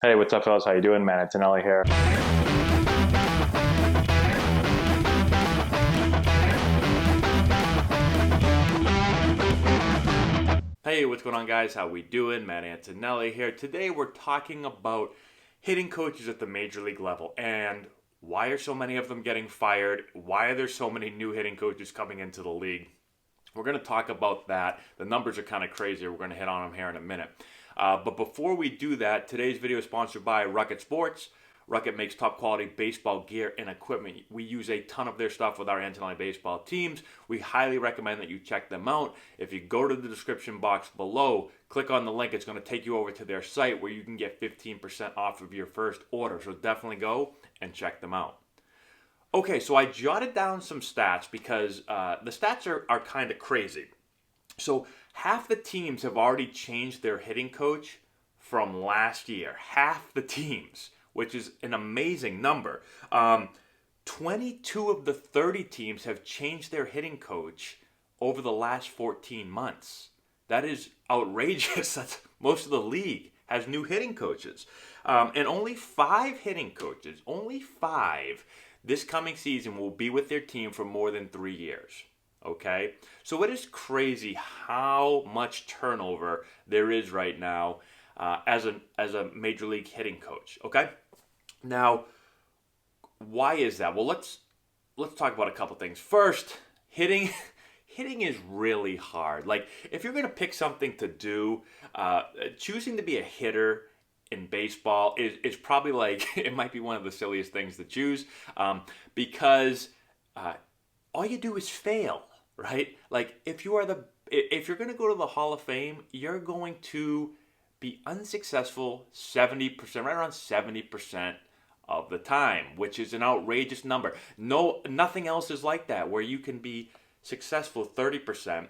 Hey, what's up, fellas? How you doing, man? Antonelli here. Hey, what's going on, guys? How we doing? Matt Antonelli here. Today we're talking about hitting coaches at the major league level and why are so many of them getting fired? Why are there so many new hitting coaches coming into the league? We're going to talk about that. The numbers are kind of crazy. We're going to hit on them here in a minute. But before we do that, today's video is sponsored by Rocket Sports. Rocket makes top quality baseball gear and equipment. We use a ton of their stuff with our Antonelli baseball teams. We highly recommend that you check them out. If you go to the description box below, click on the link. It's going to take you over to their site where you can get 15% off of your first order. So definitely go and check them out. Okay, so I jotted down some stats because the stats are kind of crazy. So half the teams have already changed their hitting coach from last year. Half the teams, which is an amazing number. 22 of the 30 teams have changed their hitting coach over the last 14 months. That is outrageous. That's most of the league has new hitting coaches. And only five hitting coaches, only five, this coming season will be with their team for more than 3 years. Okay? So it is crazy how much turnover there is right now as a major league hitting coach. Okay? Now, why is that? Well, let's talk about a couple things. First, hitting hitting is really hard. Like if you're gonna pick something to do, choosing to be a hitter in baseball is probably like it might be one of the silliest things to choose because uh, all you do is fail, right? Like if you're gonna go to the Hall of Fame, you're going to be unsuccessful 70%, right around 70% of the time, which is an outrageous number. No, nothing else is like that, where you can be successful 30%,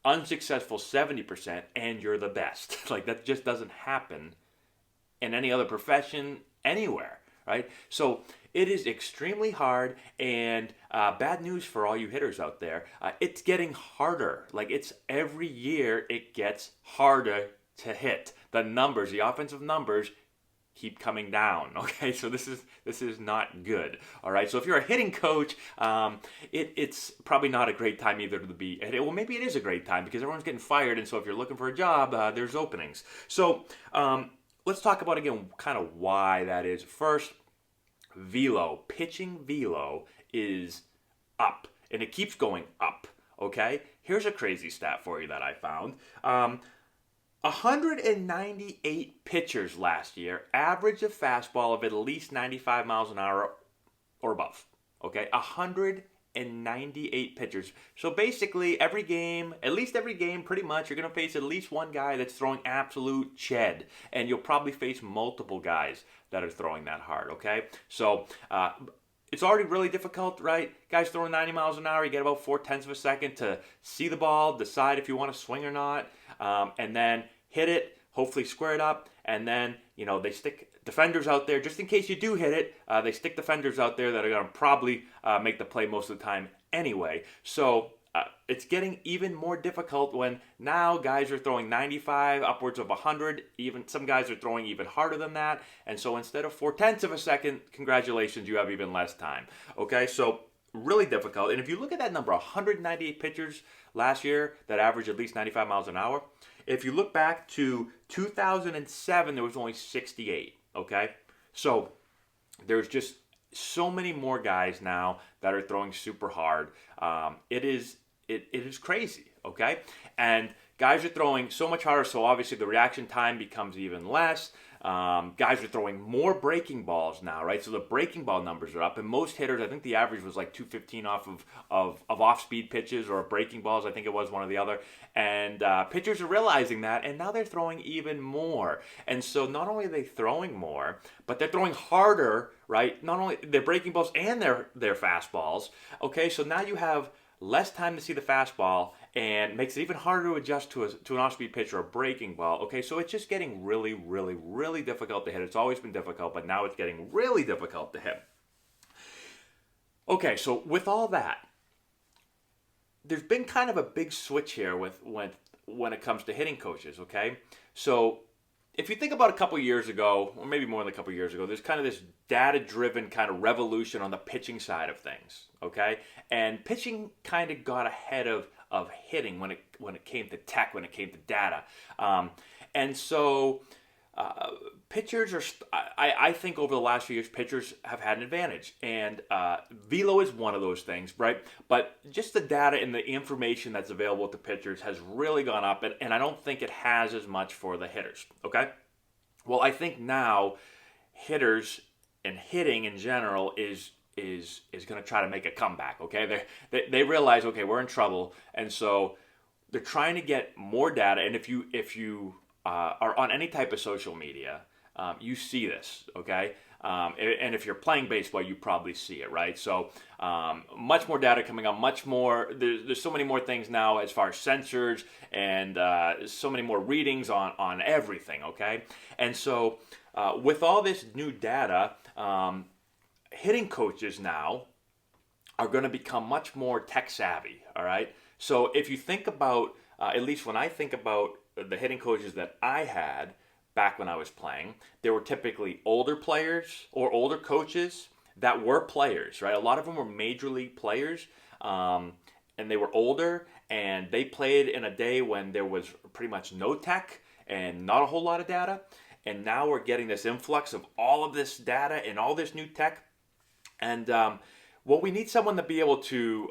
unsuccessful 70%, and you're the best. Like that just doesn't happen in any other profession anywhere, right? So it is extremely hard, and bad news for all you hitters out there. It's getting harder. Like it's every year it gets harder to hit. The numbers, the offensive numbers, keep coming down. Okay, so this is not good. All right, so if you're a hitting coach, it's probably not a great time either to be. Well, maybe it is a great time because everyone's getting fired, and so if you're looking for a job, there's openings. So let's talk about again kind of why that is. First, velo, pitching velo is up, and it keeps going up. Okay, here's a crazy stat for you that I found. 198 pitchers last year averaged a fastball of at least 95 miles an hour or above. Okay, 198 pitchers. So basically, every game, at least every game, pretty much, you're going to face at least one guy that's throwing absolute ched. And you'll probably face multiple guys that are throwing that hard. Okay, so it's already really difficult, right? Guys throwing 90 miles an hour, you get about 4/10 of a second to see the ball, decide if you want to swing or not, and then hit it, hopefully square it up, and then, they stick defenders out there just in case you do hit it. They stick defenders out there that are going to probably make the play most of the time anyway. So it's getting even more difficult when now guys are throwing 95, upwards of 100. Even some guys are throwing even harder than that. And so instead of 4/10 of a second, congratulations, you have even less time. Okay, so really difficult. And if you look at that number, 198 pitchers last year that averaged at least 95 miles an hour. If you look back to 2007, there was only 68. Okay, so there's just so many more guys now that are throwing super hard. It is crazy. Okay, and guys are throwing so much harder, so obviously the reaction time becomes even less. Guys are throwing more breaking balls now, right? So the breaking ball numbers are up, and most hitters, I think the average was like 215 off of off-speed pitches or breaking balls. I think it was one or the other. And pitchers are realizing that, and now they're throwing even more. And so not only are they throwing more, but they're throwing harder, right? Not only their breaking balls and their fastballs. Okay, so now you have less time to see the fastball and makes it even harder to adjust to an off-speed pitch or a breaking ball. Okay, so it's just getting really, really, really difficult to hit. It's always been difficult, but now it's getting really difficult to hit. Okay, so with all that, there's been kind of a big switch here with when it comes to hitting coaches. Okay, so if you think about a couple years ago, or maybe more than a couple years ago, there's kind of this data-driven kind of revolution on the pitching side of things, okay? And pitching kind of got ahead of hitting when it came to tech, when it came to data. And so pitchers are, I think over the last few years, pitchers have had an advantage. And velo is one of those things, right? But just the data and the information that's available to pitchers has really gone up. And I don't think it has as much for the hitters, okay? Well, I think now hitters and hitting in general is going to try to make a comeback, okay? They realize, okay, we're in trouble. And so they're trying to get more data. And if you are on any type of social media, you see this, okay? And if you're playing baseball, you probably see it, right? So much more data coming up, much more. There's so many more things now as far as sensors and so many more readings on everything, okay? And so with all this new data, hitting coaches now are going to become much more tech savvy, all right? So if you think about, at least when I think about the hitting coaches that I had back when I was playing, they were typically older players or older coaches that were players, right? A lot of them were major league players, and they were older, and they played in a day when there was pretty much no tech and not a whole lot of data. And now we're getting this influx of all of this data and all this new tech. And well, we need someone to be able to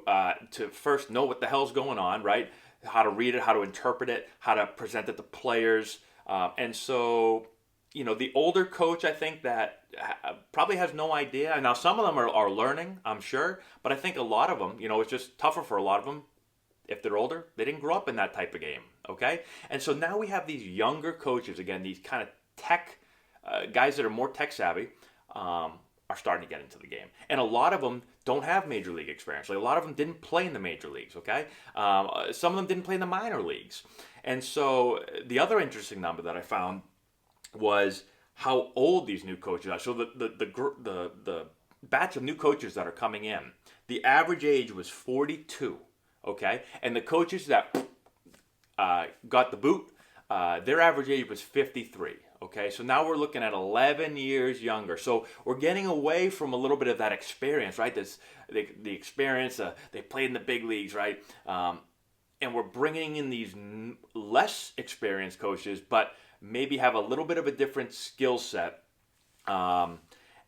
first know what the hell's going on, right? How to read it, how to interpret it, how to present it to players. And so, the older coach, I think that probably has no idea. Now, some of them are learning, I'm sure, but I think a lot of them, it's just tougher for a lot of them. If they're older, they didn't grow up in that type of game, okay? And so now we have these younger coaches, again, these kind of tech guys that are more tech savvy, are starting to get into the game. And a lot of them don't have major league experience. Like a lot of them didn't play in the major leagues, okay? Some of them didn't play in the minor leagues. And so the other interesting number that I found was how old these new coaches are. So the batch of new coaches that are coming in, the average age was 42, okay? And the coaches that got the boot, their average age was 53. Okay, so now we're looking at 11 years younger. So we're getting away from a little bit of that experience, right? The experience, they played in the big leagues, right? And we're bringing in these less experienced coaches, but maybe have a little bit of a different skill set.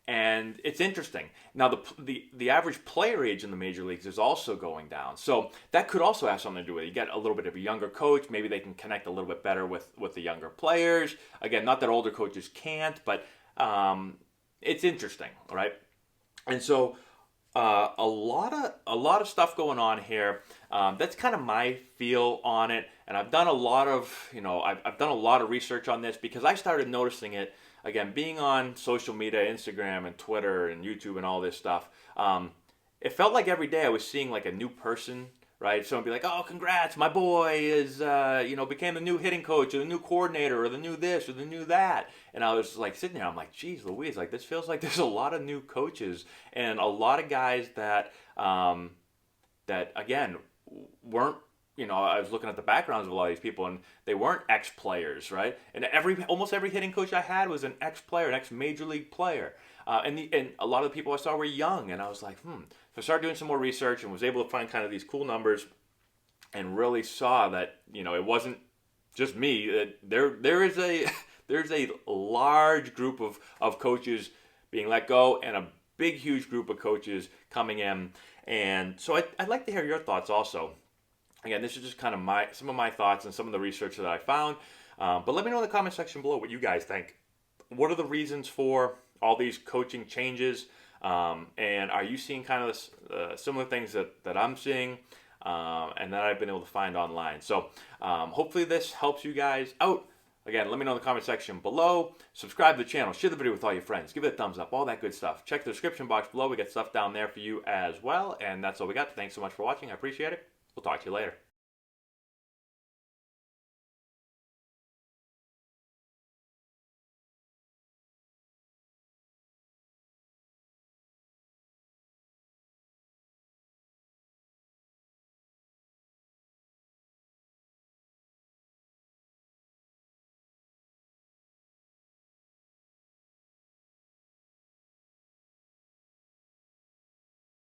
And it's interesting. Now, the average player age in the major leagues is also going down. So that could also have something to do with it. You get a little bit of a younger coach. Maybe they can connect a little bit better with the younger players. Again, not that older coaches can't, but it's interesting, right? And so a lot of stuff going on here. That's kind of my feel on it. And I've done a lot of, I've done a lot of research on this because I started noticing it. Again, being on social media, Instagram and Twitter and YouTube and all this stuff, it felt like every day I was seeing like a new person, right? Someone would be like, oh, congrats, my boy is, became the new hitting coach or the new coordinator or the new this or the new that. And I was like sitting there, I'm like, geez Louise, like this feels like there's a lot of new coaches and a lot of guys that again, weren't, I was looking at the backgrounds of a lot of these people, and they weren't ex-players, right? And almost every hitting coach I had was an ex-player, an ex-major league player. And a lot of the people I saw were young, and I was like, So I started doing some more research and was able to find kind of these cool numbers, and really saw that it wasn't just me. That there's a large group of coaches being let go, and a big huge group of coaches coming in. And so I'd like to hear your thoughts also. Again, this is just kind of some of my thoughts and some of the research that I found. But let me know in the comment section below what you guys think. What are the reasons for all these coaching changes? And are you seeing kind of similar things that I'm seeing and that I've been able to find online? So hopefully this helps you guys out. Again, let me know in the comment section below. Subscribe to the channel. Share the video with all your friends. Give it a thumbs up. All that good stuff. Check the description box below. We got stuff down there for you as well. And that's all we got. Thanks so much for watching. I appreciate it. We'll talk to you later.